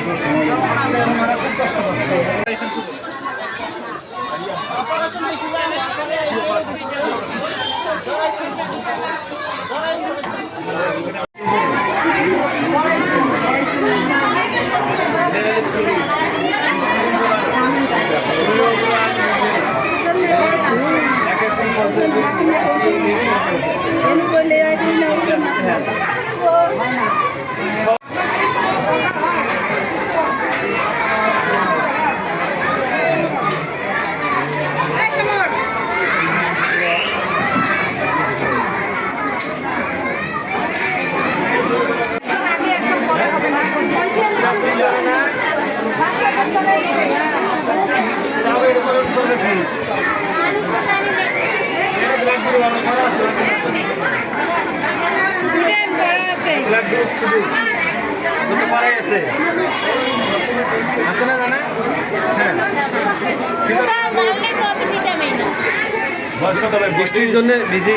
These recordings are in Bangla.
ওনারা খুব কষ্ট করছে। বৃষ্টির জন্য ভিজে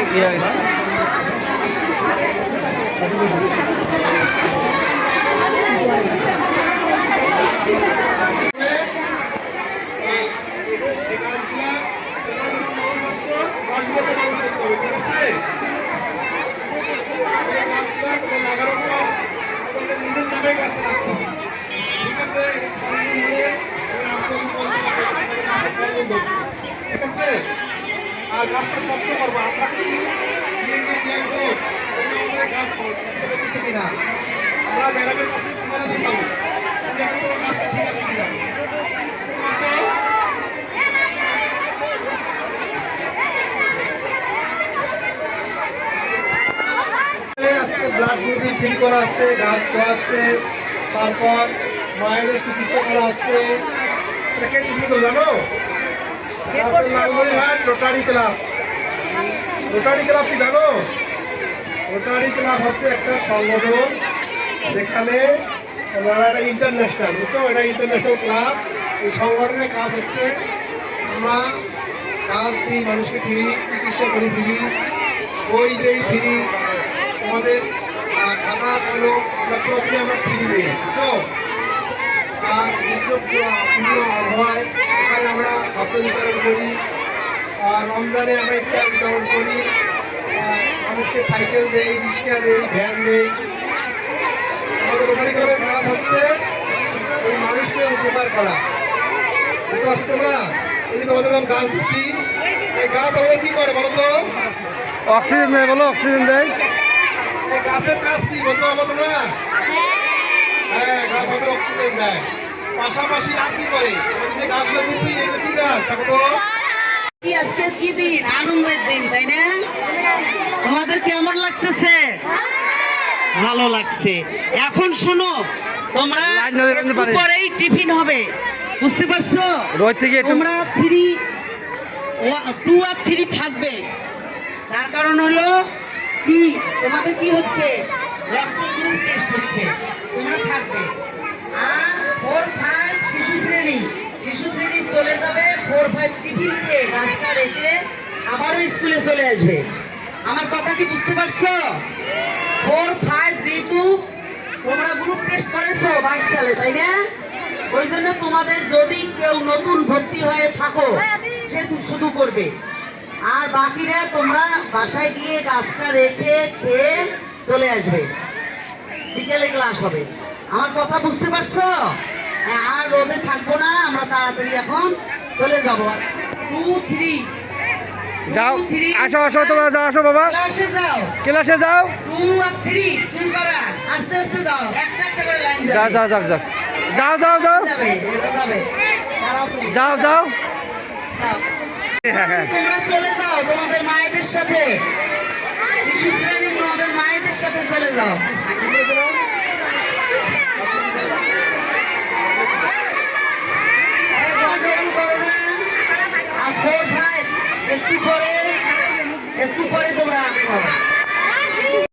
ঠিক আছে। আর গাছটা যত্ন করবো আমরা কিনা আমরা ম্যাডামের কাছে ঠিকানা দিতাম গাছটা ঠিক আছে কিনা। আজকে ব্লাড গ্রুপিং ফ্রি করা হচ্ছে, গাছ দেওয়া হচ্ছে, তারপর মায়েদের চিকিৎসা করা হচ্ছে। এটা কে ফ্রি করলো জানো? Rotary club. রোটারি ক্লাব কি জানো? রোটারি ক্লাব হচ্ছে একটা সংগঠন যেখানে একটা ইন্টারন্যাশনাল, বুঝছো, এটা ইন্টারন্যাশনাল ক্লাব। এই সংগঠনের কাজ হচ্ছে আমরা কাজ দিই, মানুষকে ফ্রি চিকিৎসা করি, ফ্রি বই দেই, ফ্রি আমাদের খাতা কলম আমরা পুরোপুরি আমরা ফ্রি দিই, বুঝছো। আর বিভিন্ন আবহাওয়ায় এখানে আমরা খাদ্য বিতরণ করি, রমজানে আমরা ইফতার বিতরণ করি, মানুষকে সাইকেল দেই, রিক্সা দেই, ভ্যান দেই। আমাদের রোটারি ক্লাবের কাজ হচ্ছে এই মানুষকে উপকার করা, বুঝতে পারছো তোমরা? এই যে তোমাদের গাছ দিচ্ছি, এই গাছ আমাদের কি করে বলো তো? অক্সিজেন দেয়, বলো অক্সিজেন দেয়। এই গাছের কাজ কি বলতো বলো তোমরা? হ্যাঁ, গাছ আমাদের অক্সিজেন দেয়। পাশাপাশি আর কি করে? যে গাছগুলো দিচ্ছি এগুলো কি গাছ দেখো তো? আজকে কি দিন, আনন্দের দিন, তাই না? তোমাদের কেমন লাগতেছে? ভালো লাগছে। এখন শোনো, তোমরা পরেই টিফিন হবে, বুঝতে পারছো? তোমরা 2 আর 3 থাকবে। তার কারণ হলো কি, তোমাদের কি হচ্ছে, রক্তের গ্রুপ টেস্ট হচ্ছে, তোমরা থাকবে। আর 4, 5 শিশু শ্রেণী চলে যাবে। 4, 5 টিফিন দিয়ে গাছটা রেখে আবারও স্কুলে চলে আসবে। আমার কথা কি বুঝতে পারছো? 4, 5 যেহেতু তোমরা গ্রুপ টেস্ট করেছো 22 সালে, তাই না? ওই জন্য তোমাদের যদি কেউ নতুন ভর্তি হয়ে থাকো সে শুধু করবে, আর বাকিরা তোমরা বাসায় গিয়ে গাছটা রেখে খেয়ে চলে আসবে। বিকেলে ক্লাস হবে। আমার কথা বুঝতে পারছো? আর রোদে থাকবো না, আমরা তাড়াতাড়ি এখন চলে যাবো। 2, 3 যাও, আসো আসো, তোমরা যাও, আসো বাবা, ক্লাসে যাও, ক্লাসে যাও। 2 আর 3 তুমি করা, আস্তে আস্তে যাও, একটা একটা করে লাইন যাবে। যাও যাও যাও যাও যাও যাও যাও যাবে, এটা যাবে। যাও যাও। তোমরা চলে যাও তোমাদের মায়েদের সাথে, শিশু শ্রেণী তোমাদের মায়েদের সাথে চলে যাও। একটু পরে তোমরা